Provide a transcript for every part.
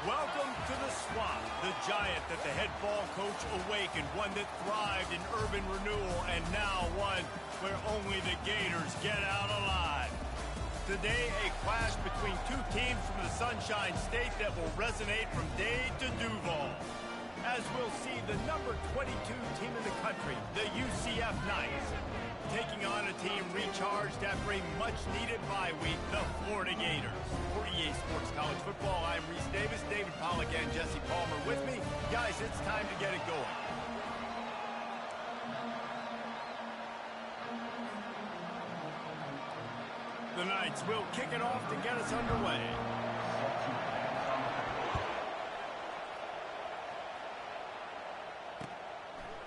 Welcome to the Swamp, the giant that the head ball coach awakened, one that thrived in urban renewal, and now one where only the Gators get out alive. Today, a clash between two teams from the Sunshine State that will resonate from Dade to Duval. As we'll see, the number 22 team in the country, the UCF Knights, taking on a team recharged after a much-needed bye week, the Florida Gators. For EA Sports College Football, I'm Reese Davis, David Pollack, and Jesse Palmer with me. Guys, it's time to get it going. The Knights will kick it off to get us underway.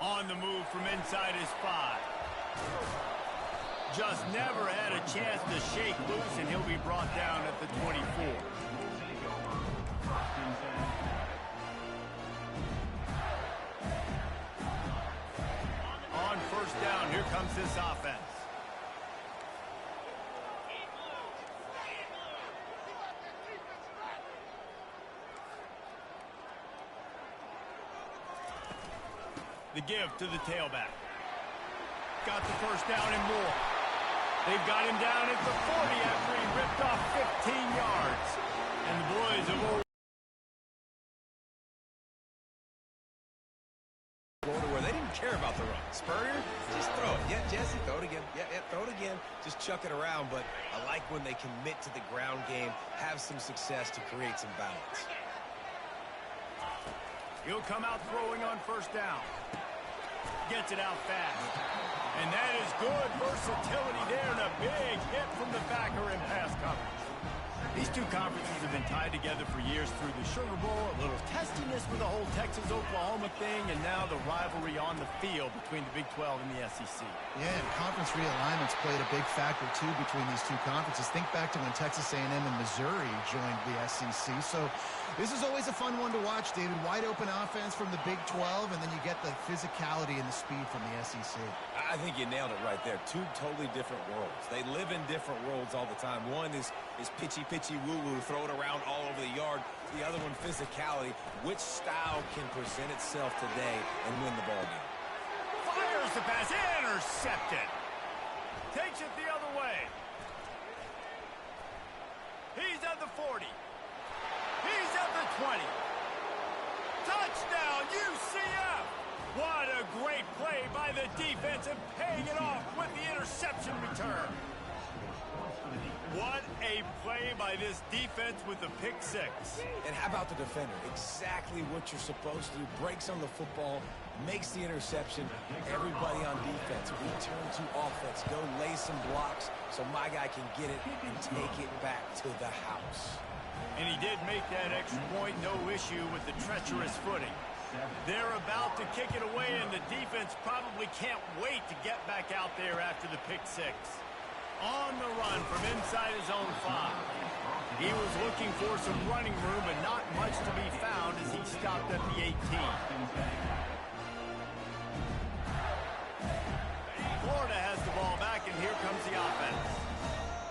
On the move from inside his 5. Just never had a chance to shake loose, and he'll be brought down at the 24. On first down, here comes this offense. The give to the tailback. Got the first down and more. They've got him down at the 40 after he ripped off 15 yards. And the boys have where they didn't care about the run. Spurrier, just throw it. Yeah, Jesse, throw it again. Yeah, throw it again. Just chuck it around. But I like when they commit to the ground game, have some success to create some balance. He'll come out throwing on first down. Gets it out fast. And that is good versatility there, and a big hit from the backer in pass coverage. These two conferences have been tied together for years through the Sugar Bowl, a little testiness with the whole Texas-Oklahoma thing, and now the rivalry on the field between the Big 12 and the SEC. Yeah, and conference realignments played a big factor, too, between these two conferences. Think back to when Texas A&M and Missouri joined the SEC. So this is always a fun one to watch, David. Wide open offense from the Big 12, and then you get the physicality and the speed from the SEC. I think you nailed it right there. Two totally different worlds. They live in different worlds all the time. One is pitchy woo-woo, throw it around all over the yard. The other one, physicality. Which style can present itself today and win the ball game? Fires the pass, intercepted. Takes it the other way. He's at the 40. He's at the 20. Touchdown, UCF! What a great play by the defense and paying it off with the interception return. What a play by this defense with the pick six. And how about the defender? Exactly what you're supposed to do. Breaks on the football, makes the interception. Everybody on defense, return to offense. Go lay some blocks so my guy can get it and take it back to the house. And he did make that extra point, no issue with the treacherous footing. They're about to kick it away, and the defense probably can't wait to get back out there after the pick six. On the run from inside his own 5. He was looking for some running room, but not much to be found as he stopped at the 18. Florida has the ball back, and here comes the offense.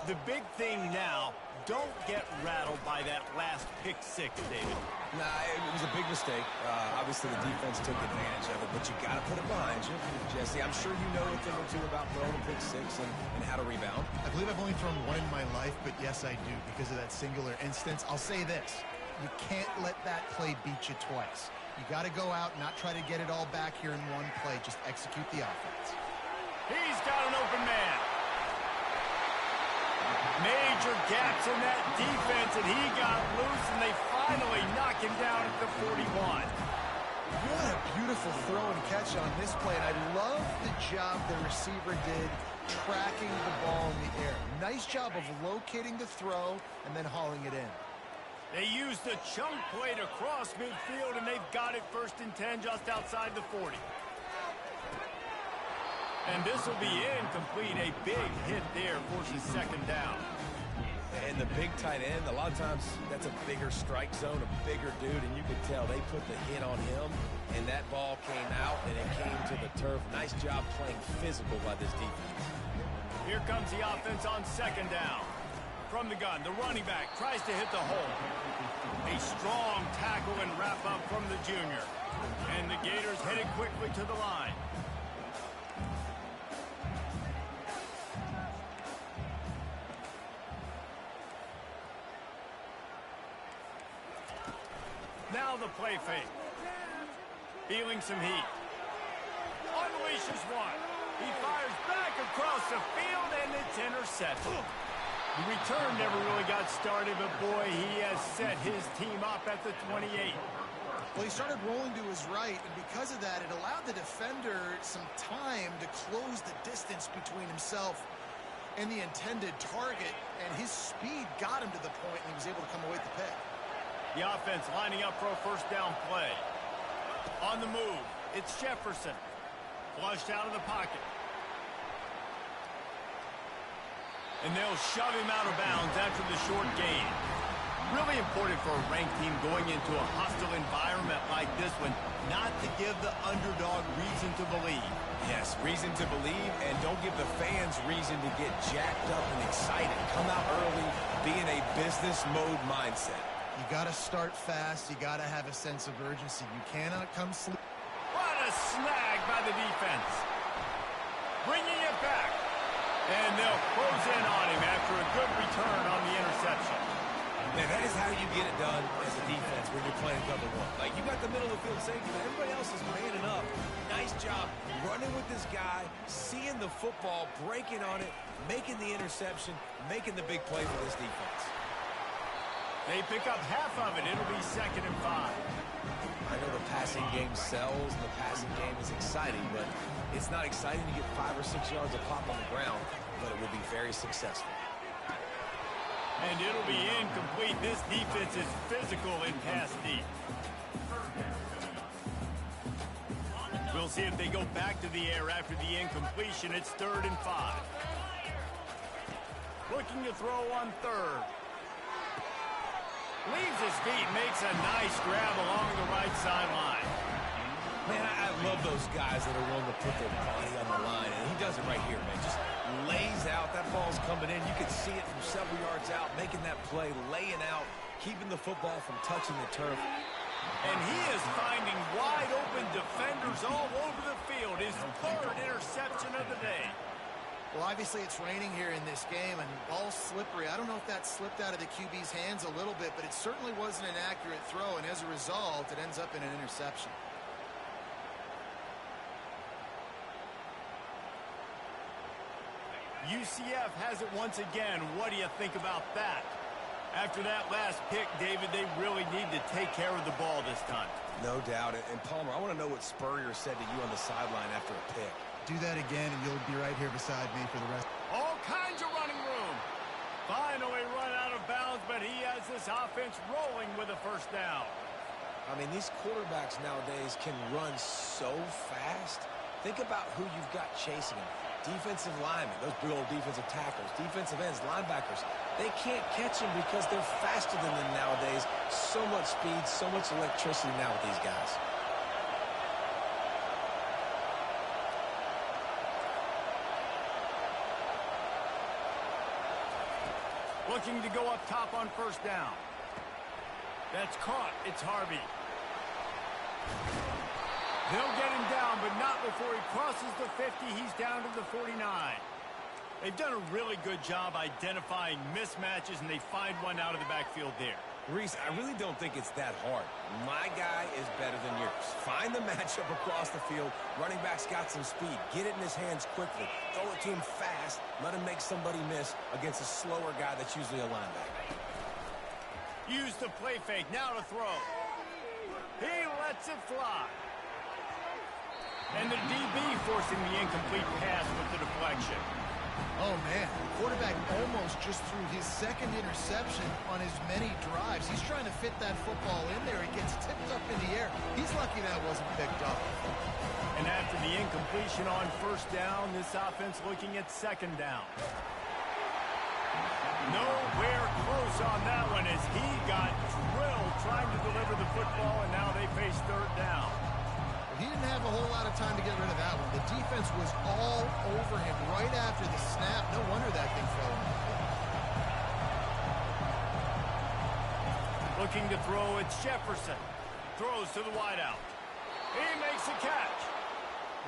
The big thing now, don't get rattled by that last pick six, David. Nah, it was a big mistake. Obviously, the defense took advantage of it, but you got to put it behind you. Jesse, I'm sure you know a thing or two about throwing a pick six and how to rebound. I believe I've only thrown one in my life, but yes, I do, because of that singular instance. I'll say this. You can't let that play beat you twice. You got to go out, not try to get it all back here in one play. Just execute the offense. He's got an open man. Major gaps in that defense, and he got loose, and they finally knock him down at the 41. What a beautiful throw and catch on this play, and I love the job the receiver did tracking the ball in the air. Nice job of locating the throw and then hauling it in. They used a chunk play to cross midfield, and they've got it 1st and 10 just outside the 40. And this will be incomplete. A big hit there forces 2nd down. And the big tight end, a lot of times that's a bigger strike zone, a bigger dude, and you could tell they put the hit on him, and that ball came out, and it came to the turf. Nice job playing physical by this defense. Here comes the offense on 2nd down. From the gun, the running back tries to hit the hole. A strong tackle and wrap up from the junior. And the Gators headed quickly to the line. Now the play fake. Feeling some heat. Unleashes one. He fires back across the field, and it's intercepted. The return never really got started, but boy, he has set his team up at the 28. Well, he started rolling to his right, and because of that, it allowed the defender some time to close the distance between himself and the intended target, and his speed got him to the point, and he was able to come away with the pick. The offense lining up for a 1st down play. On the move, it's Jefferson. Flushed out of the pocket. And they'll shove him out of bounds after the short gain. Really important for a ranked team going into a hostile environment like this one, not to give the underdog reason to believe. Yes, reason to believe, and don't give the fans reason to get jacked up and excited. Come out early, be in a business mode mindset. You got to start fast. You got to have a sense of urgency. You cannot come sleep. What a snag by the defense. Bringing it back. And they'll close in on him after a good return on the interception. Man, that is how you get it done as a defense when you're playing cover one. Like, you got the middle of the field safety, but everybody else is manning up. Nice job running with this guy, seeing the football, breaking on it, making the interception, making the big play for this defense. They pick up half of it. It'll be 2nd and 5. I know the passing game sells, and the passing game is exciting, but it's not exciting to get 5 or 6 yards of pop on the ground, but it will be very successful. And it'll be incomplete. This defense is physical in pass deep. We'll see if they go back to the air after the incompletion. It's 3rd and 5. Looking to throw on 3rd. Leaves his feet, makes a nice grab along the right sideline. Man, I love those guys that are willing to put their body on the line, and he does it right here, man. Just lays out. That ball's coming in. You can see it from several yards out, making that play, laying out, keeping the football from touching the turf. And he is finding wide-open defenders all over the field. His 3rd interception of the day. Well, obviously it's raining here in this game, and ball's slippery. I don't know if that slipped out of the QB's hands a little bit, but it certainly wasn't an accurate throw, and as a result, it ends up in an interception. UCF has it once again. What do you think about that? After that last pick, David, they really need to take care of the ball this time. No doubt. And Palmer, I want to know what Spurrier said to you on the sideline after a pick. Do that again, and you'll be right here beside me for the rest. All kinds of running room. Finally run out of bounds, but he has this offense rolling with a 1st down. I mean, these quarterbacks nowadays can run so fast. Think about who you've got chasing him. Defensive linemen, those big old defensive tackles, defensive ends, linebackers. They can't catch him because they're faster than them nowadays. So much speed, so much electricity now with these guys. Looking to go up top on 1st down. That's caught. It's Harvey. They'll get him down, but not before he crosses the 50. He's down to the 49. They've done a really good job identifying mismatches, and they find one out of the backfield there. Reese, I really don't think it's that hard. My guy is better than yours. Find the matchup across the field. Running back's got some speed. Get it in his hands quickly. Throw it to him fast. Let him make somebody miss against a slower guy that's usually a linebacker. Use the play fake. Now to throw. He lets it fly. And the DB forcing the incomplete pass with the deflection. Oh, man. The quarterback almost just threw his 2nd interception on as many drives. He's trying to fit that football in there. It gets tipped up in the air. He's lucky that wasn't picked up. And after the incompletion on 1st down, this offense looking at 2nd down. Nowhere close on that one as he got drilled trying to deliver the football, and now they face 3rd down. He didn't have a whole lot of time to get rid of that one. The defense was all over him right after the snap. No wonder that thing fell in the field. Looking to throw, it's Jefferson. Throws to the wideout. He makes a catch.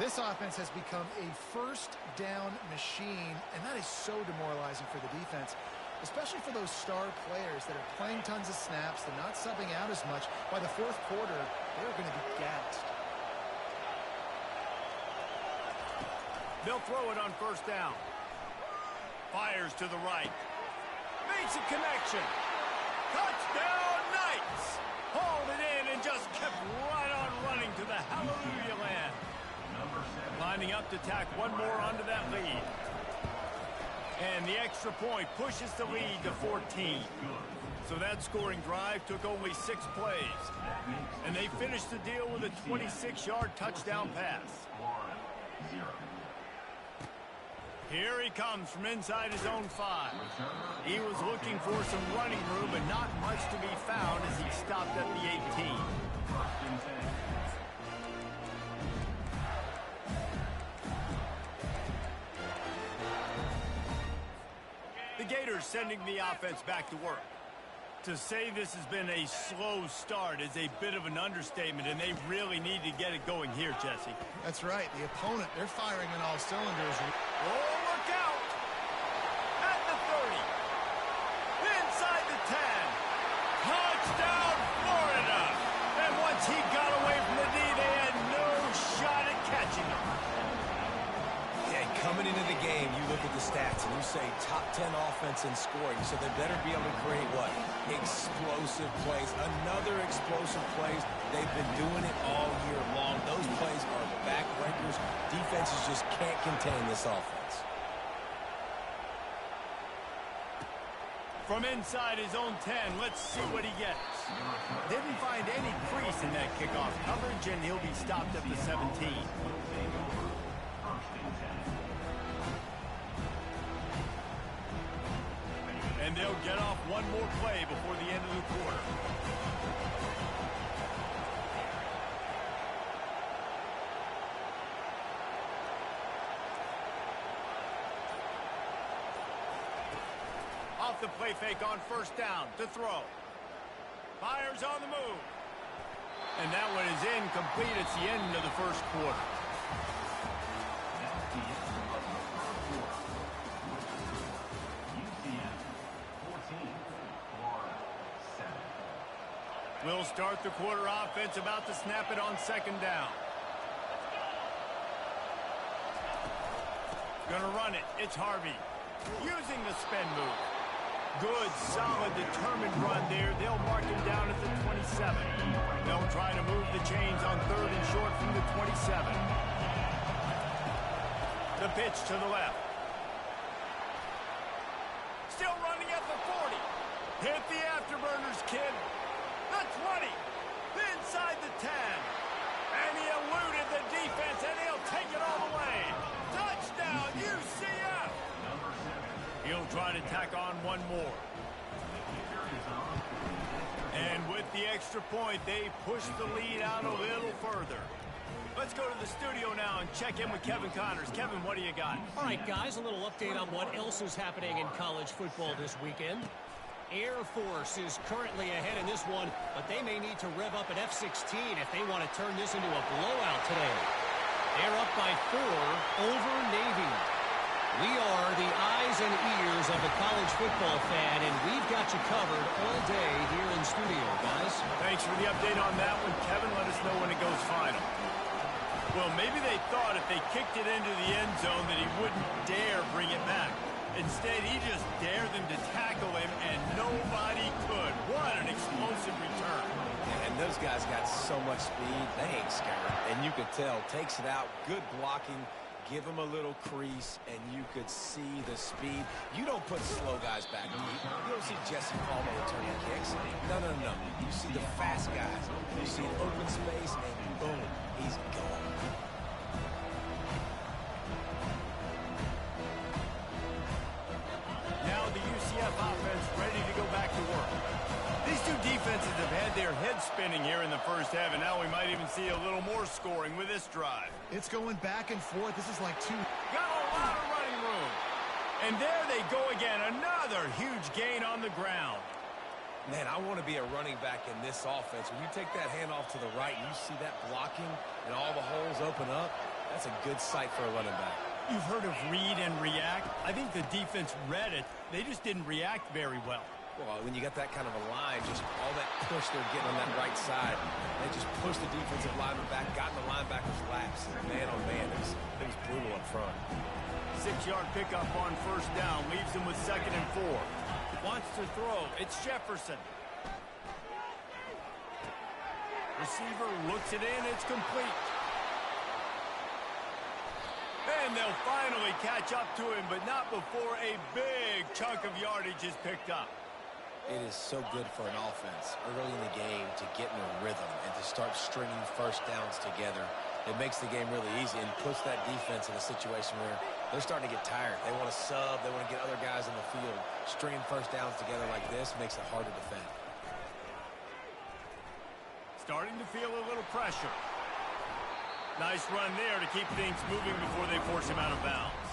This offense has become a 1st down machine, and that is so demoralizing for the defense, especially for those star players that are playing tons of snaps. They're not subbing out as much. By the 4th quarter, they're going to be gassed. They'll throw it on 1st down. Fires to the right. Makes a connection. Touchdown Knights! Hauled it in and just kept right on running to the hallelujah land. Lining up to tack one more onto that lead. And the extra point pushes the lead to 14. So that scoring drive took only 6 plays. And they finished the deal with a 26-yard touchdown pass. Here he comes from inside his own 5. He was looking for some running room, but not much to be found as he stopped at the 18. The Gators sending the offense back to work. To say this has been a slow start is a bit of an understatement, and they really need to get it going here, Jesse. That's right. The opponent, they're firing on all cylinders. Oh, look out! At the 30. Inside the 10. Touchdown, Florida! And once he got away from the D, they had no shot at catching him. Yeah, coming into the game, you look at the stats and you say top 10 offense in scoring, so they better be able to create what? Explosive plays. Another explosive plays. They've been doing it all year long. Those plays are backbreakers. Defenses just can't contain this offense. From inside his own 10, let's see what he gets. Didn't find any crease in that kickoff coverage, and he'll be stopped at the 17. And they'll get off one more play before the end of the quarter. Off the play fake on first down to throw. Fires on the move. And that one is incomplete. It's the end of the first quarter. We'll start the quarter offense, about to snap it on second down. Gonna run it. It's Harvey. Using the spin move. Good, solid, determined run there. They'll mark him down at the 27. They'll try to move the chains on third and short from the 27. The pitch to the left. Still running at the 40. Hit the afterburners, kid. The 20, inside the 10, and he eluded the defense, and he'll take it all the way. Touchdown, UCF! He'll try to tack on one more. And with the extra point, they push the lead out a little further. Let's go to the studio now and check in with Kevin Connors. Kevin, what do you got? All right, guys, a little update on what else is happening in college football this weekend. Air Force is currently ahead in this one, but they may need to rev up an F-16 if they want to turn this into a blowout today. They're up by 4 over Navy. We are the eyes and ears of the college football fan, and we've got you covered all day here in studio, guys. Thanks for the update on that one, Kevin. Let us know when it goes final. Well, maybe they thought if they kicked it into the end zone that he wouldn't dare bring it back. Instead, he just dared them to tackle him, and nobody could. What an explosive return. And those guys got so much speed, they ain't scared. And you could tell, takes it out, good blocking, give him a little crease, and you could see the speed. You don't put slow guys back deep. You don't see Jesse Palmer returning kicks. No, no, no. You see the fast guys. You see an open space, and boom, he's gone. Now the UCF offense ready to go back to work. These two defenses have had their heads spinning here in the first half, and now we might even see a little more scoring with this drive. It's going back and forth. This is like two. Got a lot of running room. And there they go again. Another huge gain on the ground. Man, I want to be a running back in this offense. When you take that handoff to the right and you see that blocking and all the holes open up, that's a good sight for a running back. You've heard of read and react. I think the defense read it. They just didn't react very well. Well, when you got that kind of a line, just all that push they're getting on that right side, they just pushed the defensive lineman back, got in the linebacker's laps. Man, oh man, it was brutal up front. 6-yard pickup on first down, leaves him with 2nd and 4. Wants to throw. It's Jefferson. Receiver looks it in. It's complete. And they'll finally catch up to him, but not before a big chunk of yardage is picked up. It is so good for an offense early in the game to get in a rhythm and to start stringing first downs together. It makes the game really easy and puts that defense in a situation where they're starting to get tired. They want to sub. They want to get other guys in the field. Stringing first downs together like this makes it hard to defend. Starting to feel a little pressure. Nice run there to keep things moving before they force him out of bounds.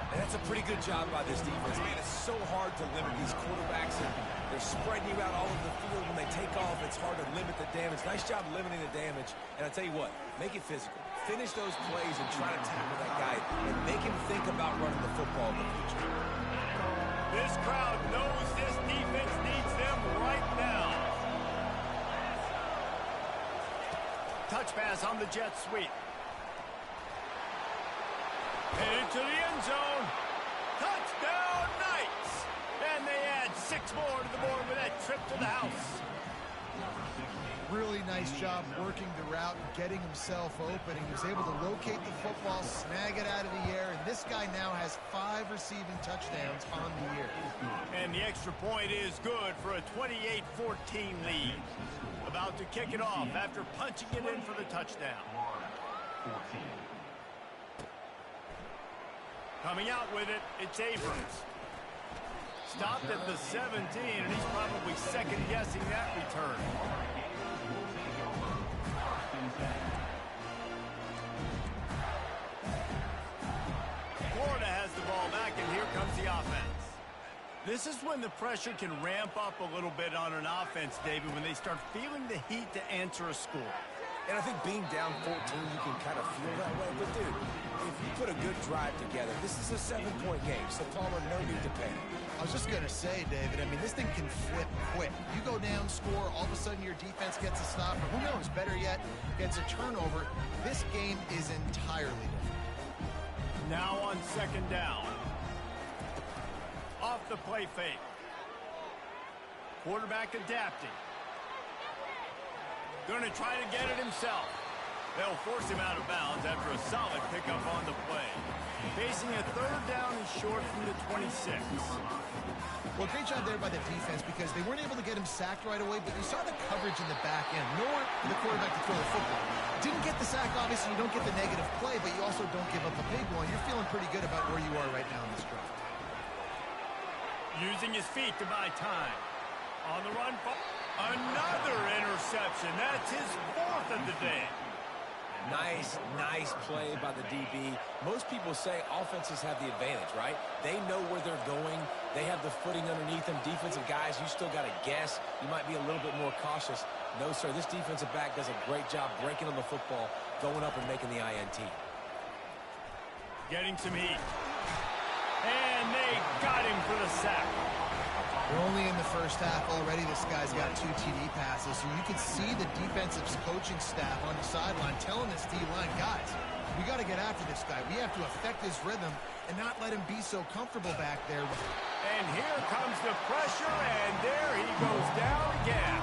And that's a pretty good job by this defense. Man, it's so hard to limit these quarterbacks, and they're spreading you out all over the field. When they take off, it's hard to limit the damage. Nice job limiting the damage. And I tell you what, make it physical. Finish those plays and try to tackle that guy and make him think about running the football in the future. This crowd knows this defense needs them right now. Touch pass on the jet sweep. Headed to the end zone. Touchdown, Knights! And they add 6 more to the board with that trip to the house. Really nice job working the route and getting himself open. He was able to locate the football, snag it out of the air, and this guy now has 5 5 receiving touchdowns on the year. And the extra point is good for a 28-14 lead. About to kick it off after punching it in for the touchdown. Coming out with it, it's Abrams. Stopped at the 17, and he's probably second-guessing that return. Florida has the ball back, and here comes the offense. This is when the pressure can ramp up a little bit on an offense, David, when they start feeling the heat to answer a score. And I think being down 14, you can kind of feel that way. But, dude, if you put a good drive together, this is a 7-point game, so Palmer, no need to panic. I was just going to say, David, I mean, this thing can flip quick. You go down, score, all of a sudden your defense gets a stop, or who knows, better yet, gets a turnover. This game is entirely different. Now on second down. Off the play fake. Quarterback adapting. Going to try to get it himself. They'll force him out of bounds after a solid pickup on the play. Facing a third down and short from the 26. Well, great job there by the defense because they weren't able to get him sacked right away, but you saw the coverage in the back end. Nowhere for the quarterback to throw the football. Didn't get the sack, obviously. You don't get the negative play, but you also don't give up a big one. You're feeling pretty good about where you are right now in this drive. Using his feet to buy time. On the run. Another interception. That's his 4th of the day. Nice play by the DB. Most people say offenses have the advantage, right? They know where they're going. They have the footing underneath them. Defensive guys, you still got to guess. You might be a little bit more cautious. No, sir, this defensive back does a great job breaking on the football, going up and making the INT. Getting some heat. And they got him for the sack. We're only in the first half already. This guy's got 2 TD passes, so you can see the defensive coaching staff on the sideline telling this D-line, guys, we got to get after this guy. We have to affect his rhythm and not let him be so comfortable back there. And here comes the pressure, and there he goes down again.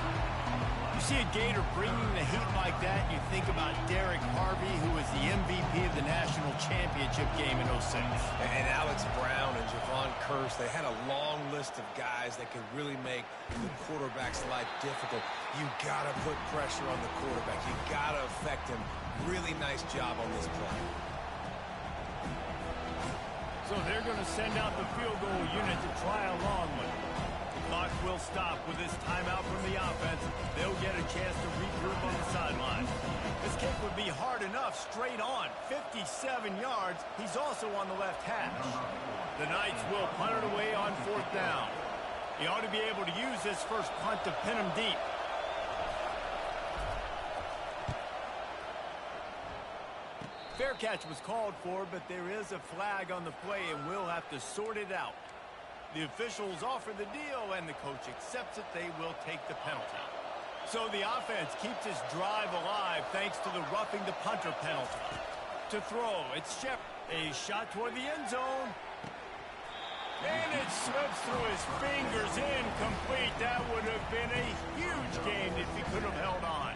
You see a Gator bringing the heat like that, you think about Derek Harvey, who was the MVP of the national championship game in 06. And Alex Brown and Javon Kearse, they had a long list of guys that could really make the quarterback's life difficult. You got to put pressure on the quarterback. You got to affect him. Really nice job on this play. So they're going to send out the field goal unit to try a long one. Clock will stop with this timeout from the offense. They'll get a chance to regroup on the sideline. This kick would be hard enough straight on. 57 yards. He's also on the left hash. The Knights will punt it away on 4th down. He ought to be able to use this first punt to pin him deep. Fair catch was called for, but there is a flag on the play, and we'll have to sort it out. The officials offer the deal, and the coach accepts it. They will take the penalty. So the offense keeps his drive alive thanks to the roughing the punter penalty. To throw, it's Shep. A shot toward the end zone. And it slips through his fingers, incomplete. That would have been a huge gain if he could have held on.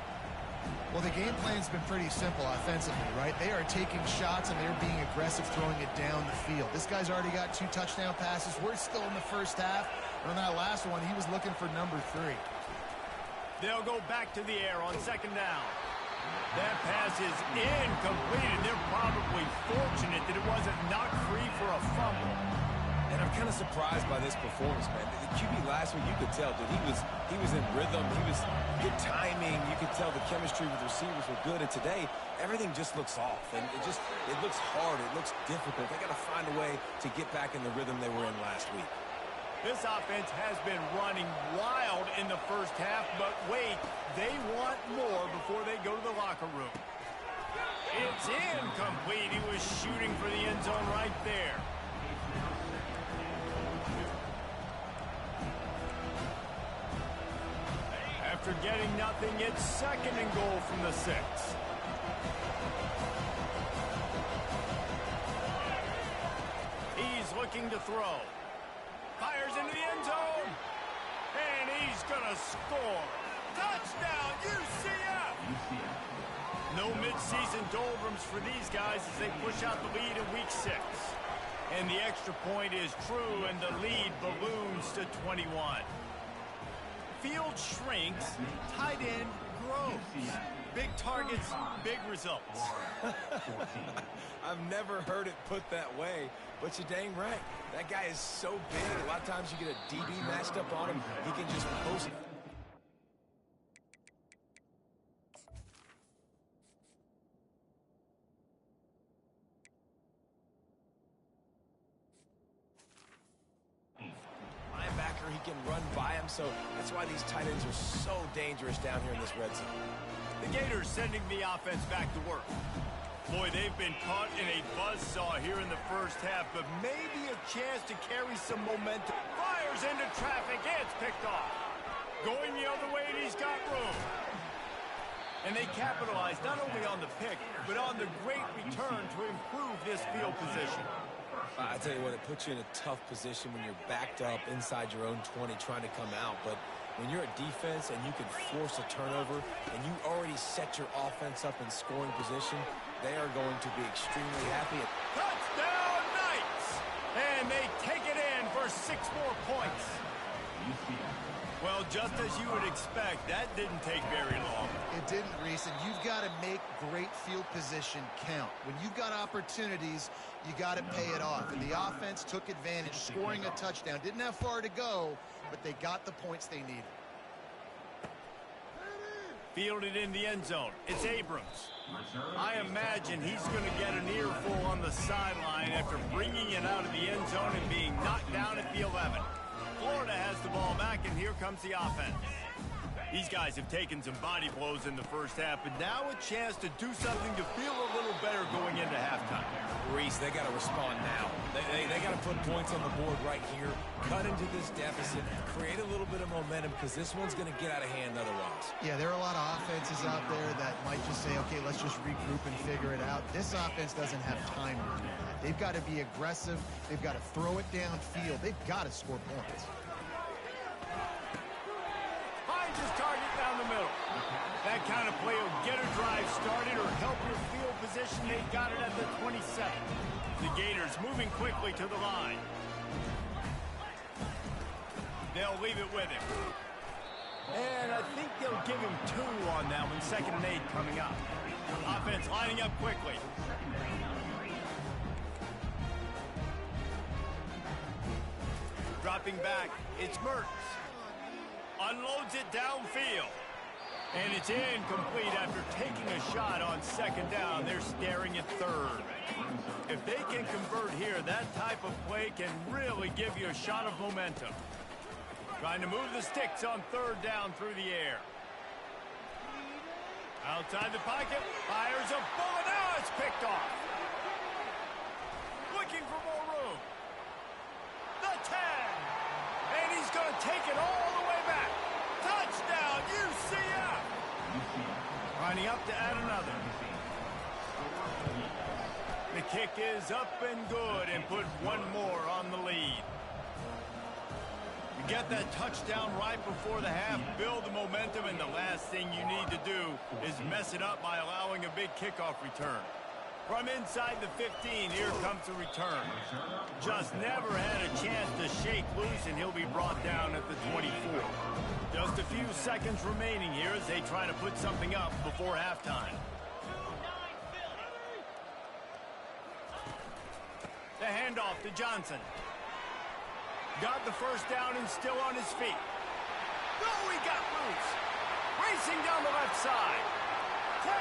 Well, the game plan's been pretty simple offensively, right? They are taking shots, and they're being aggressive, throwing it down the field. This guy's already got 2 touchdown passes. We're still in the first half. And on that last one, he was looking for number 3. They'll go back to the air on second down. That pass is incomplete, and they're probably fortunate that it wasn't knocked free for a fumble. And I'm kind of surprised by this performance, man. The QB last week, you could tell, dude, he was in rhythm. He was good timing. You could tell the chemistry with the receivers were good. And today, everything just looks off. And it looks hard. It looks difficult. They got to find a way to get back in the rhythm they were in last week. This offense has been running wild in the first half, but wait, they want more before they go to the locker room. It's incomplete. He was shooting for the end zone right there. After getting nothing, it's 2nd and goal from the 6. He's looking to throw. Fires into the end zone. And he's going to score. Touchdown, UCF! No midseason doldrums for these guys as they push out the lead in week 6. And the extra point is true, and the lead balloons to 21. Field shrinks, tight end grows. Big targets, big results. I've never heard it put that way, but you're dang right. That guy is so big, a lot of times you get a DB matched up on him, he can just post. Linebacker, he can run by him, so that's why these tight ends are so dangerous down here in this red zone. The Gators sending the offense back to work. Boy, they've been caught in a buzzsaw here in the first half, but maybe a chance to carry some momentum. Fires into traffic, it's picked off. Going the other way, and he's got room. And they capitalized not only on the pick, but on the great return to improve this field position. I tell you what, it puts you in a tough position when you're backed up inside your own 20 trying to come out, but when you're a defense and you can force a turnover and you already set your offense up in scoring position, they are going to be extremely happy. Touchdown Knights! And they take it in for 6 more points. Well, just as you would expect, that didn't take very long. It didn't, Reese, and you've got to make great field position count. When you've got opportunities, you got to pay it off. And the offense took advantage, scoring a touchdown. Didn't have far to go, but they got the points they needed. Fielded in the end zone. It's Abrams. I imagine he's going to get an earful on the sideline after bringing it out of the end zone and being knocked down at the 11. Florida has the ball back, and here comes the offense. These guys have taken some body blows in the first half, but now a chance to do something to feel a little better going into halftime. Reese, they got to respond now. They got to put points on the board right here, cut into this deficit, create a little bit of momentum, because this one's going to get out of hand otherwise. Yeah, there are a lot of offenses out there that might just say, okay, let's just regroup and figure it out. This offense doesn't have time to do that. They've got to be aggressive. They've got to throw it downfield. They've got to score points. Finds his target down the middle. That kind of play will get a drive started or help your field position. They got it at the 27. The Gators moving quickly to the line. They'll leave it with him. And I think they'll give him 2 on that one. 2nd and 8 coming up. Offense lining up quickly. Dropping back, it's Mertz. Unloads it downfield. And it's incomplete after taking a shot on 2nd down. They're staring at 3rd. If they can convert here, that type of play can really give you a shot of momentum. Trying to move the sticks on 3rd down through the air. Outside the pocket, fires a bullet. Now it's picked off. Looking for more room. The 10. And he's going to take it all the way back. Touchdown, UCF. Lining up to add another. The kick is up and good and put 1 more on the lead. You get that touchdown right before the half, build the momentum, and the last thing you need to do is mess it up by allowing a big kickoff return. From inside the 15, here comes the return. Just never had a chance to shake loose, and he'll be brought down at the 24. Just a few seconds remaining here as they try to put something up before halftime. The handoff to Johnson. Got the first down and still on his feet. Oh, he got loose. Racing down the left side. 10.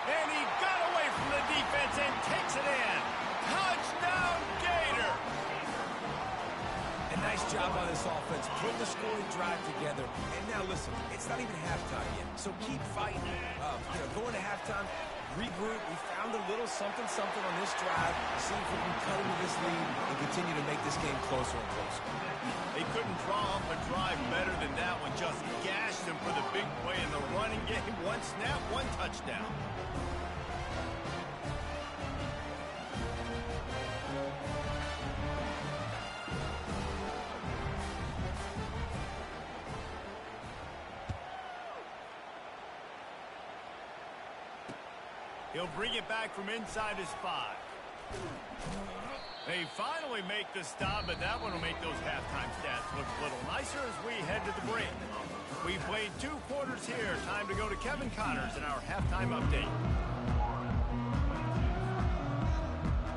And he got away from the defense and takes it in. Touchdown, Gator. A nice job by this offense, putting the scoring drive together. And now listen, it's not even halftime yet, so keep fighting. Going to halftime, regroup. We found a little something on this drive. See if we can cut into this lead and continue to make this game closer and closer. They couldn't draw up a drive better than that one. Just gashed them for the big play in the running game. 1 snap, 1 touchdown. He'll bring it back from inside his 5. They finally make the stop, but that one will make those halftime stats look a little nicer as we head to the break. We played 2 quarters here. Time to go to Kevin Connors in our halftime update.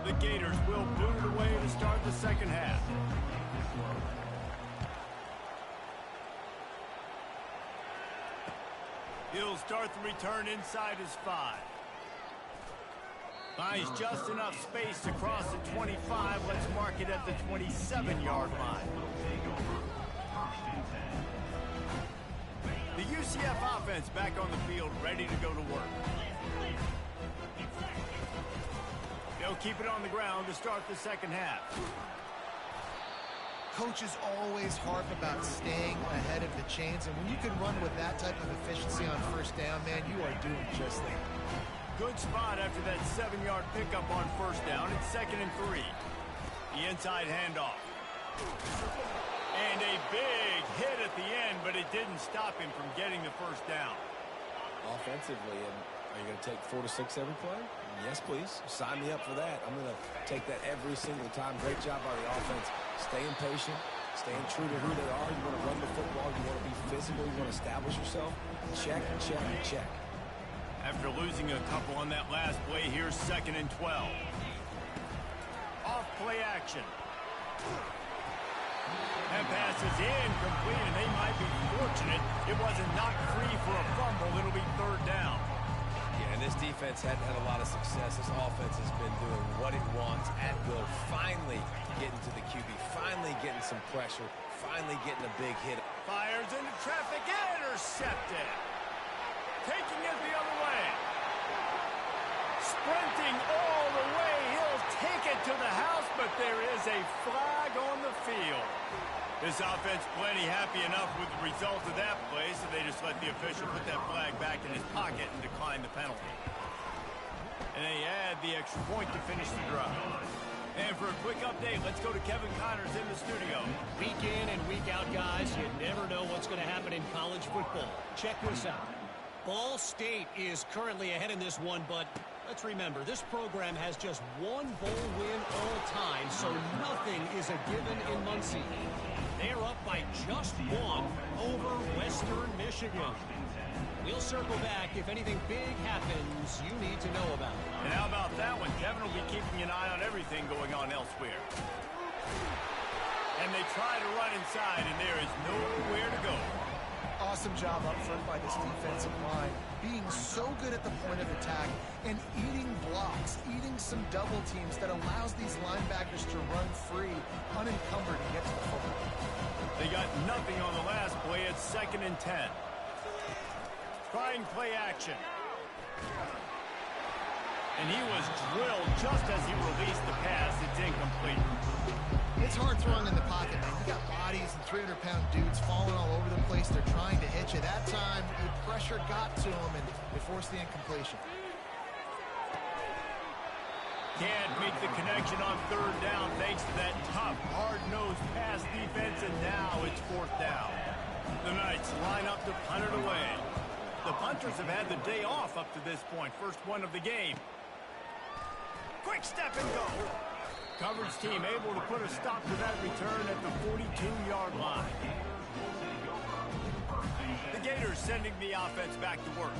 The Gators will boot it away to start the second half. He'll start the return inside his 5. Finds just enough space to cross the 25. Let's mark it at the 27-yard line. The UCF offense back on the field, ready to go to work. They'll keep it on the ground to start the second half. Coaches always harp about staying ahead of the chains, and when you can run with that type of efficiency on first down, man, you are doing just that. Good spot after that 7-yard pickup on first down. It's 2nd and 3. The inside handoff. And a big hit at the end, but it didn't stop him from getting the first down. Offensively, and are you going to take 4 to 6 every play? Yes, please. Sign me up for that. I'm going to take that every single time. Great job by the offense. Staying patient, staying true to who they are. You want to run the football. You want to be physical. You want to establish yourself. Check, check, check. After losing a couple on that last play, here's 2nd and 12. Off play action. That pass is incomplete, and they might be fortunate it wasn't knocked free for a fumble. It'll be 3rd down. Yeah, and this defense hadn't had a lot of success. This offense has been doing what it wants at will. Finally getting to the QB. Finally getting some pressure. Finally getting a big hit. Fires into traffic. Intercepted. Taking it the other way. Sprinting all the way. He'll take it to the house, but there is a flag on the field. This offense plenty happy enough with the result of that play, so they just let the official put that flag back in his pocket and decline the penalty. And they add the extra point to finish the drive. And for a quick update, let's go to Kevin Connors in the studio. Week in and week out, guys, you never know what's going to happen in college football. Check this out. Ball State is currently ahead in this one, but let's remember, this program has just 1 bowl win all time, so nothing is a given in Muncie. They're up by just 1 over Western Michigan. We'll circle back. If anything big happens, you need to know about it. And how about that one? Kevin will be keeping an eye on everything going on elsewhere. And they try to run inside, and there is nowhere to go. Awesome job up front by this defensive line, being so good at the point of attack and eating blocks, eating some double teams that allows these linebackers to run free, unencumbered, and get to the football. They got nothing on the last play. It's 2nd and 10. Trying play action. And he was drilled just as he released the pass. It's incomplete. It's hard throwing in the pocket, man. You got bodies and 300-pound dudes falling all over the place. They're trying to hit you. That time, the pressure got to him, and they forced the incompletion. Can't make the connection on 3rd down thanks to that tough, hard-nosed pass defense, and now it's 4th down. The Knights line up to punt it away. The punters have had the day off up to this point. First one of the game. Quick step and go. Coverage team able to put a stop to that return at the 42-yard line. The Gators sending the offense back to work.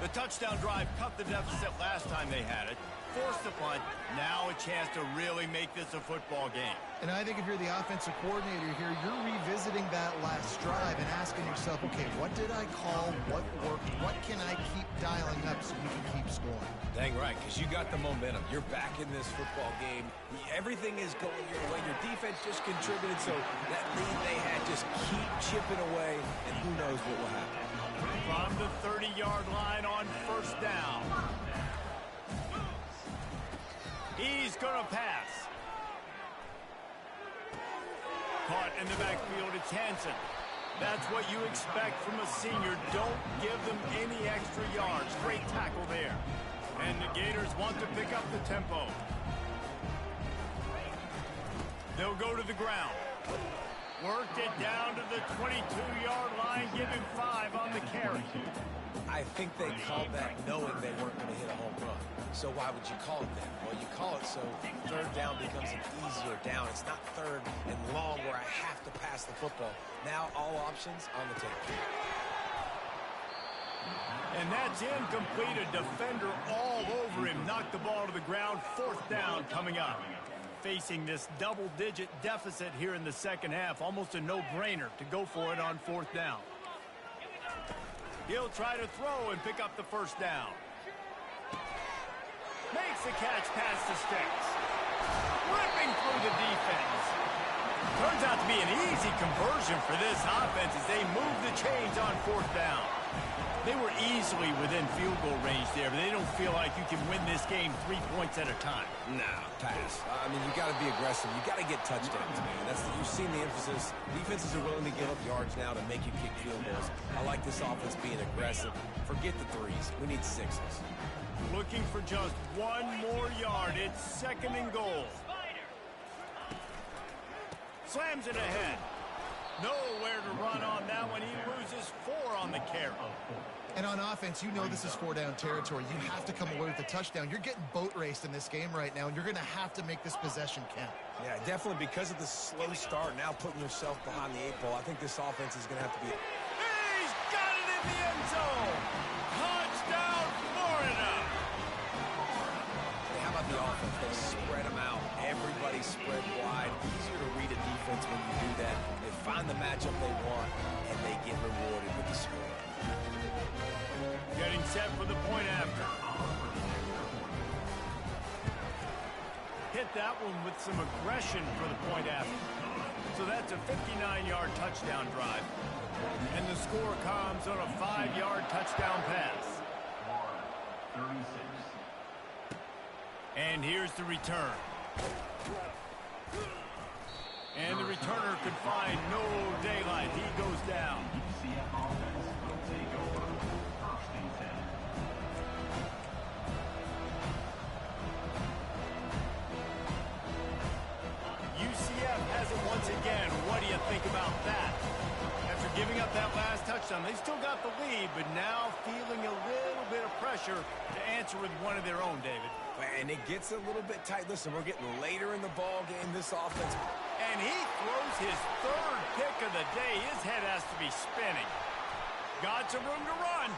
The touchdown drive cut the deficit last time they had it. Forced the punt. Now a chance to really make this a football game. And I think if you're the offensive coordinator here, you're revisiting that last drive and asking yourself, okay, what did I call? What worked? What can I keep dialing up so we can keep scoring? Dang right, because you got the momentum. You're back in this football game. Everything is going your way. Your defense just contributed, so that lead they had, just keep chipping away, and who knows what will happen. From the 30-yard line on first down. He's going to pass. Caught in the backfield, it's Hansen. That's what you expect from a senior. Don't give them any extra yards. Great tackle there. And the Gators want to pick up the tempo. They'll go to the ground. Worked it down to the 22-yard line. Give him 5 on the carry. I think they called that knowing they weren't going to hit a home run. So why would you call it that? Well, you call it so third down becomes an easier down. It's not third and long where I have to pass the football. Now all options on the table. And that's incomplete. A defender all over him. Knocked the ball to the ground. Fourth down coming up. Facing this double-digit deficit here in the second half. Almost a no-brainer to go for it on fourth down. He'll try to throw and pick up the first down. Makes the catch past the sticks. Ripping through the defense. Turns out to be an easy conversion for this offense as they move the chains on fourth down. They were easily within field goal range there, but they don't feel like you can win this game 3 points at a time. Nah, pass. I mean, you got to be aggressive. You got to get touchdowns, man. You've seen the emphasis. Defenses are willing to give up yards now to make you kick field goals. I like this offense being aggressive. Forget the threes. We need sixes. Looking for just one more yard. It's second and goal. Slams it ahead. Nowhere to run on that one. He loses 4 on the carry. And on offense, you know this is 4-down territory. You have to come away with a touchdown. You're getting boat raced in this game right now, and you're going to have to make this possession count. Yeah, definitely because of the slow start, now putting yourself behind the 8 ball, I think this offense is going to have to be... He's got it in the end zone. Touchdown, Florida. How about the offense? They spread them out. Everybody spread wide. Easier to read a defense when you do that. They find the matchup they want, and they get rewarded with the score. Getting set for the point after. Hit that one with some aggression for the point after. So that's a 59-yard touchdown drive. And the score comes on a 5-yard touchdown pass. 36. And here's the return. And the returner could find no daylight. He goes down. UCF has it once again. What do you think about that? After giving up that last touchdown, they still got the lead, but now feeling a little bit of pressure to answer with one of their own, David. And it gets a little bit tight. Listen, we're getting later in the ball game. This offense... And he throws his third pick of the day. His head has to be spinning. Got some room to run.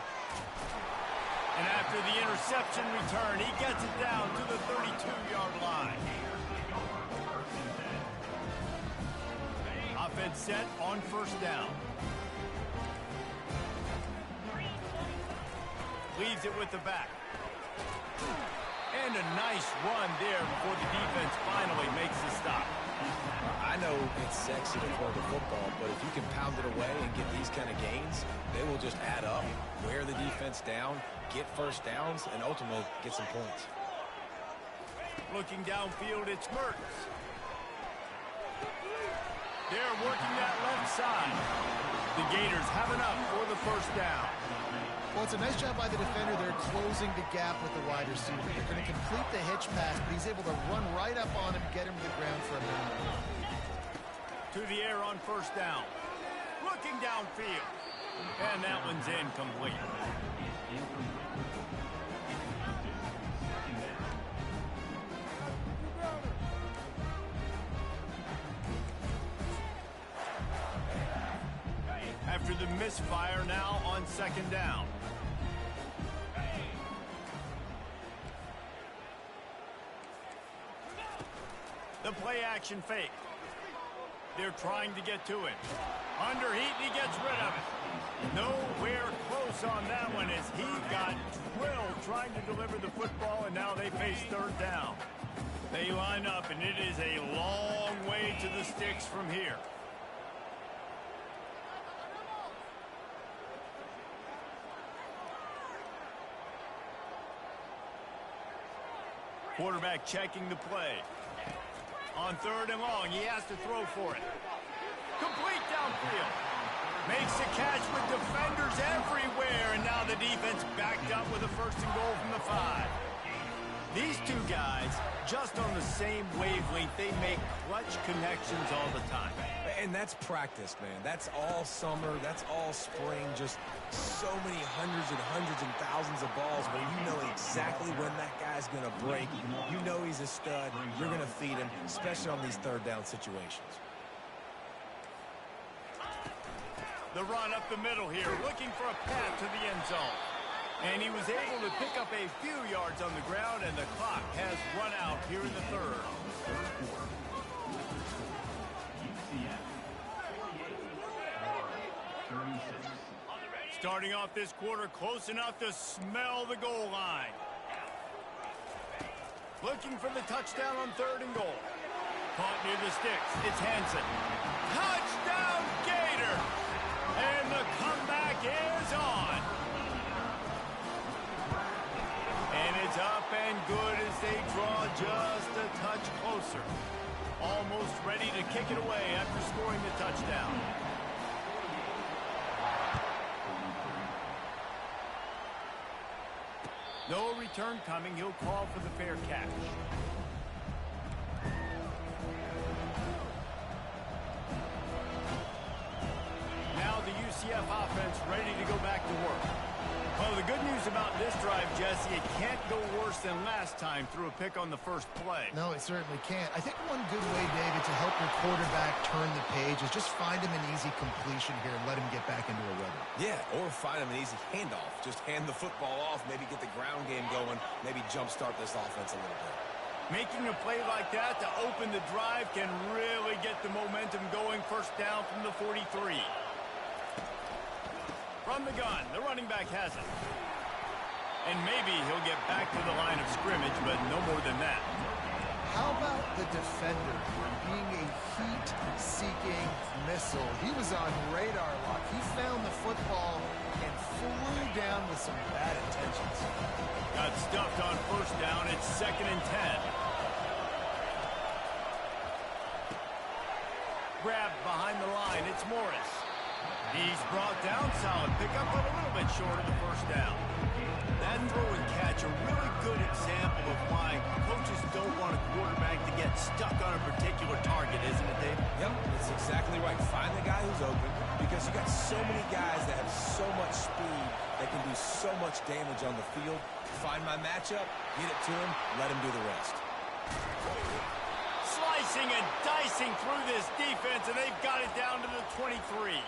And after the interception return, he gets it down to the 32-yard line. Offense set on first down. Leaves it with the back. And a nice run there before the defense finally makes the stop. I know it's sexy to throw the football, but if you can pound it away and get these kind of gains, they will just add up, wear the defense down, get first downs, and ultimately get some points. Looking downfield, it's Mertens. They're working that left side. The Gators have enough for the first down. Well, it's a nice job by the defender. They're closing the gap with the wide receiver. They're going to complete the hitch pass, but he's able to run right up on him, get him to the ground for a minute. To the air on first down. Looking downfield. And that one's incomplete. After the misfire, now on second down. The play action fake. They're trying to get to it. Under heat, he gets rid of it. Nowhere close on that one as he got drilled trying to deliver the football, and now they face third down. They line up, and it is a long way to the sticks from here. Quarterback checking the play. On third and long, he has to throw for it. Complete downfield. Makes the catch with defenders everywhere, and now the defense backed up with a first and goal from the 5. These two guys, just on the same wavelength, they make clutch connections all the time. And that's practice, man. That's all summer. That's all spring. Just so many hundreds and thousands of balls where you know exactly when that guy's going to break. You know he's a stud. You're going to feed him, especially on these third down situations. The run up the middle here, looking for a path to the end zone. And he was able to pick up a few yards on the ground, and the clock has run out here in the third. Starting off this quarter close enough to smell the goal line. Looking for the touchdown on 3rd and goal. Caught near the sticks. It's Hansen. Touchdown, Gator! And the comeback is on. And it's up and good as they draw just a touch closer. Almost ready to kick it away after scoring the touchdown. No return coming. He'll call for the fair catch. Now the UCF offense ready to go back to work. Well, the good news about this drive, Jesse, it can't go worse than last time through a pick on the first play. No, it certainly can't. I think one good way, David, to help your quarterback turn the page is just find him an easy completion here and let him get back into a rhythm. Yeah, or find him an easy handoff. Just hand the football off, maybe get the ground game going, maybe jumpstart this offense a little bit. Making a play like that to open the drive can really get the momentum going. First down from the 43. From the gun, the running back has it. And maybe he'll get back to the line of scrimmage, but no more than that. How about the defender being a heat-seeking missile? He was on radar lock. He found the football and flew down with some bad intentions. Got stuffed on first down. It's 2nd and 10. Grabbed behind the line. It's Morris. He's brought down, solid pickup, but a little bit short of the first down. That throw and catch, a really good example of why coaches don't want a quarterback to get stuck on a particular target, isn't it, Dave? Yep, that's exactly right. Find the guy who's open, because you got so many guys that have so much speed that can do so much damage on the field. Find my matchup, get it to him, let him do the rest. Slicing and dicing through this defense, and they've got it down to the 23.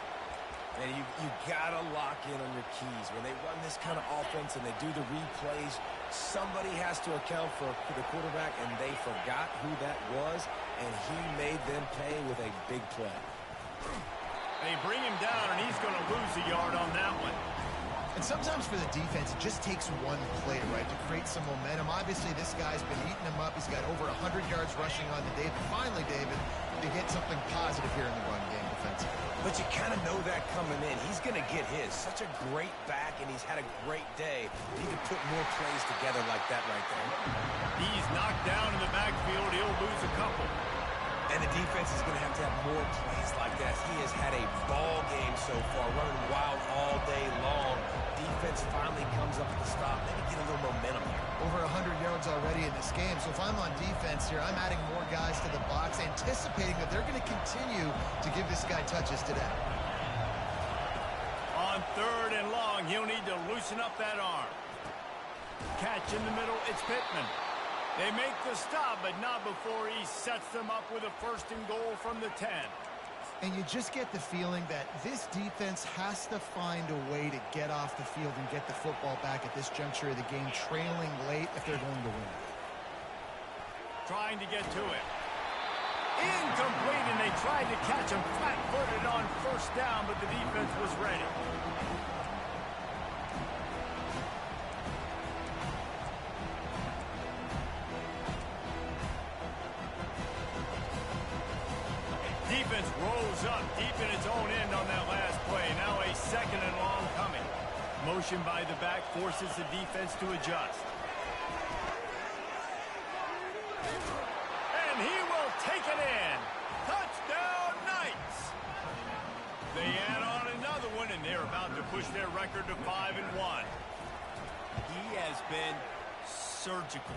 And you got to lock in on your keys. When they run this kind of offense and they do the replays, somebody has to account for the quarterback, and they forgot who that was, and he made them pay with a big play. They bring him down, and he's going to lose a yard on that one. And sometimes for the defense, it just takes one play, right, to create some momentum. Obviously, this guy's been eating him up. He's got over 100 yards rushing on the day. But finally, David, they get something positive here in the run game defensively. But you kind of know that coming in. He's going to get his. Such a great back, and he's had a great day. He can put more plays together like that right there. He's knocked down in the backfield. He'll lose a couple. And the defense is going to have more plays like that. He has had a ball game so far, running wild all day long. Defense finally comes up with the stop. Maybe get a little momentum here. Over 100 yards already in this game. So if I'm on defense here, I'm adding more guys to the box, anticipating that they're going to continue to give this guy touches today. On 3rd and long, he'll need to loosen up that arm. Catch in the middle, it's Pittman. They make the stop, but not before he sets them up with a 1st and goal from the 10. And you just get the feeling that this defense has to find a way to get off the field and get the football back at this juncture of the game, trailing late if they're going to win. Trying to get to it. Incomplete, and they tried to catch him flat-footed on 1st down, but the defense was ready. Defense rolls up deep in its own end on that last play. Now a 2nd and long coming. Motion by the back forces the defense to adjust. And he will take it in. Touchdown, Knights. They add on another one, and they're about to push their record to 5-1. He has been surgical,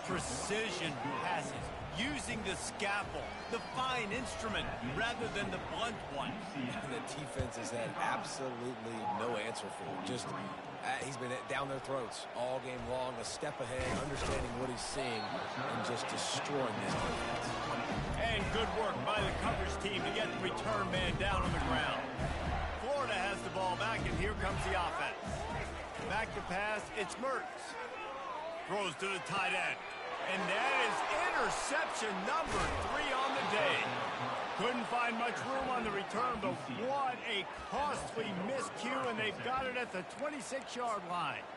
precision passes, using the scalpel, the fine instrument, rather than the blunt one. The defense has had absolutely no answer for him. Just, he's been down their throats all game long, a step ahead, understanding what he's seeing, and just destroying this defense. And good work by the coverage team to get the return man down on the ground. Florida has the ball back, and here comes the offense. Back to pass, it's Mertz. Throws to the tight end. And that is interception number 3 on the day. Couldn't find much room on the return, but what a costly miscue, and they've got it at the 26-yard line.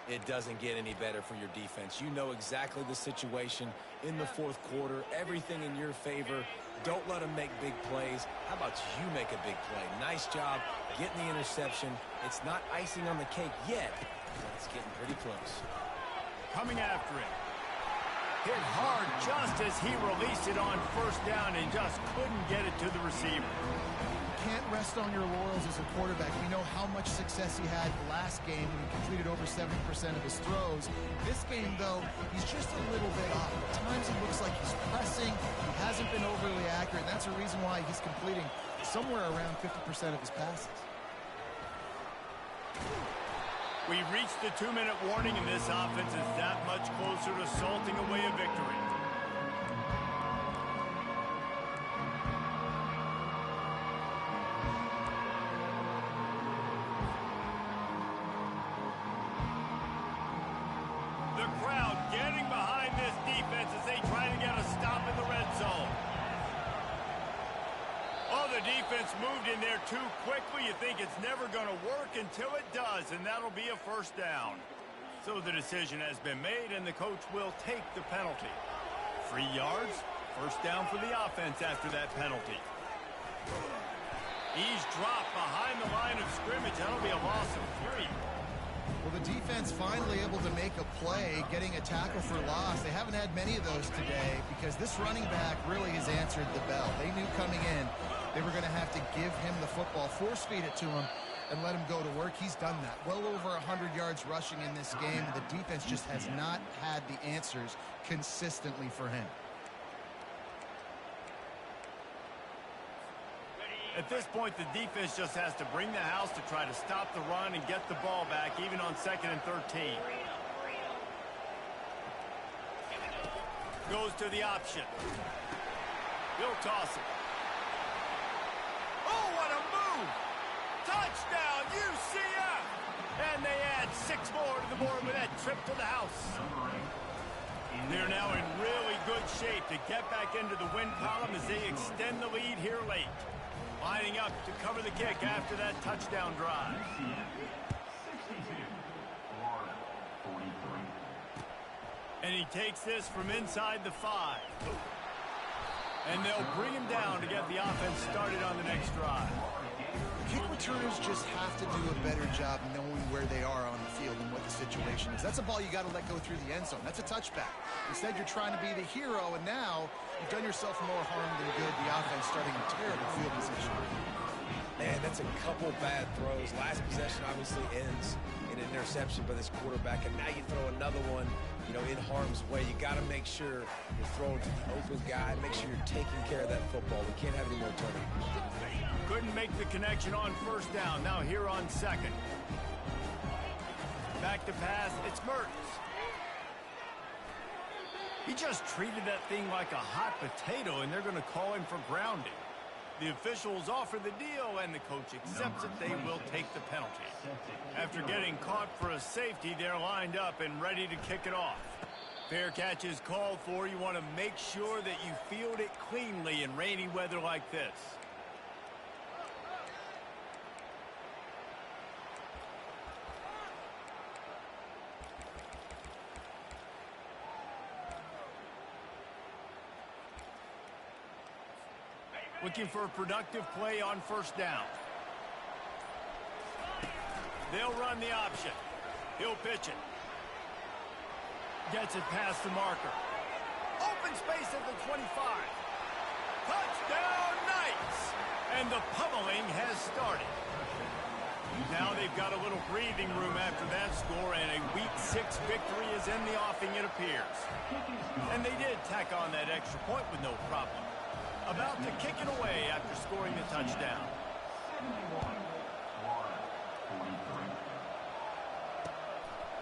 It doesn't get any better for your defense. You know exactly the situation in the fourth quarter, everything in your favor. Don't let them make big plays. How about you make a big play? Nice job getting the interception. It's not icing on the cake yet, but it's getting pretty close. Coming after it. Hit hard just as he released it on first down and just couldn't get it to the receiver. Can't rest on your laurels as a quarterback. We know how much success he had last game when he completed over 70% of his throws. This game, though, he's just a little bit off. At times he looks like he's pressing. He hasn't been overly accurate, and that's a reason why he's completing somewhere around 50% of his passes. We reached the 2-minute warning, and this offense is that much closer to salting away a victory. The crowd getting behind this defense as they try to get a stop in the red zone. Oh, the defense moved in there too quickly. You think it's never going to work until it does, and that'll be a first down. So the decision has been made, and the coach will take the penalty. 3 yards, first down for the offense after that penalty. He's dropped behind the line of scrimmage. That'll be a loss of 3. Well, the defense finally able to make a play, getting a tackle for loss. They haven't had many of those today because this running back really has answered the bell. They knew coming in they were going to have to give him the football, force feed it to him, and let him go to work. He's done that. Well over 100 yards rushing in this game, and the defense just has not had the answers consistently for him. At this point, the defense just has to bring the house to try to stop the run and get the ball back, even on 2nd and 13. Goes to the option. He'll toss it. Oh, what a move! Touchdown, UCF! And they add 6 more to the board with that trip to the house. They're now in really good shape to get back into the win column as they extend the lead here late. Lining up to cover the kick after that touchdown drive. And he takes this from inside the 5. And they'll bring him down to get the offense started on the next drive. Kick returners just have to do a better job knowing where they are on the field and what the situation is. That's a ball you got to let go through the end zone. That's a touchback. Instead, you're trying to be the hero, and now you've done yourself more harm than good. The offense starting in terrible field position. Man, that's a couple bad throws. Last possession obviously ends in an interception by this quarterback, and now you throw another one, you know, in harm's way. You got to make sure you're throwing to the open guy. Make sure you're taking care of that football. We can't have any more turnovers. Couldn't make the connection on first down. Now here on 2nd. Back to pass. It's Mertz. He just treated that thing like a hot potato, and they're going to call him for grounding. The officials offer the deal, and the coach accepts it. They will take the penalty. After getting caught for a safety, they're lined up and ready to kick it off. Fair catch is called for. You want to make sure that you field it cleanly in rainy weather like this. Looking for a productive play on first down. They'll run the option. He'll pitch it. Gets it past the marker. Open space at the 25. Touchdown Knights! And the pummeling has started. Now they've got a little breathing room after that score, and a Week 6 victory is in the offing, it appears. And they did tack on that extra point with no problem. About to kick it away after scoring the touchdown.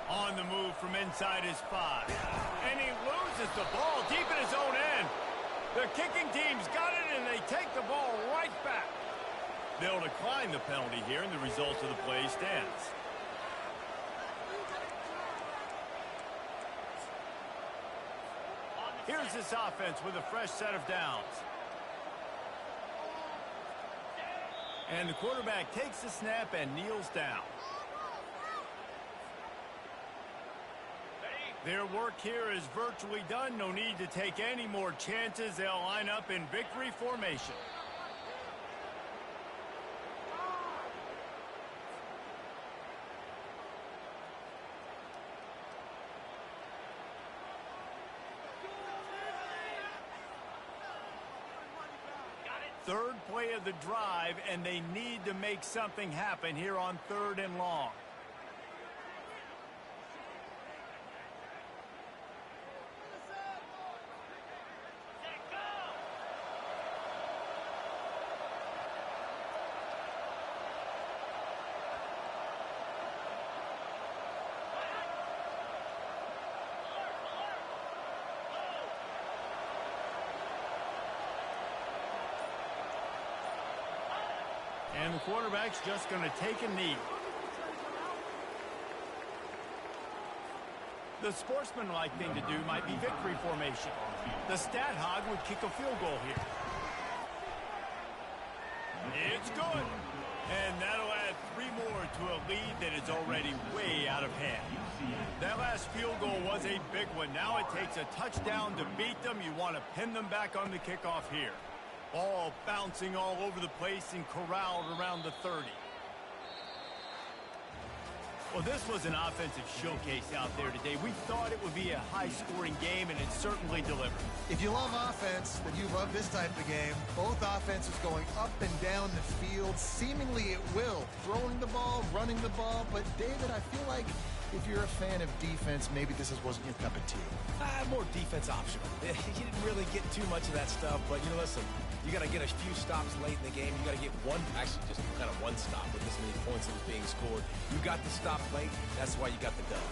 On the move from inside his 5. And he loses the ball deep in his own end. The kicking team's got it, and they take the ball right back. They'll decline the penalty here, and the result of the play stands. Here's this offense with a fresh set of downs. And the quarterback takes the snap and kneels down. Their work here is virtually done. No need to take any more chances. They'll line up in victory formation. Third play of the drive, and they need to make something happen here on 3rd and long. And the quarterback's just going to take a knee. The sportsmanlike thing to do might be victory formation. The stat hog would kick a field goal here. It's good. And that'll add 3 more to a lead that is already way out of hand. That last field goal was a big one. Now it takes a touchdown to beat them. You want to pin them back on the kickoff here. Ball bouncing all over the place and corralled around the 30. Well, this was an offensive showcase out there today. We thought it would be a high-scoring game, and it certainly delivered. If you love offense, then you love this type of game. Both offenses going up and down the field, seemingly at will. Throwing the ball, running the ball. But, David, I feel like if you're a fan of defense, maybe this wasn't your cup of tea. More defense optional. You didn't really get too much of that stuff, but, listen, you got to get a few stops late in the game. You got to get actually just kind of one stop with this many points that was being scored. You got the stop late. That's why you got the dub.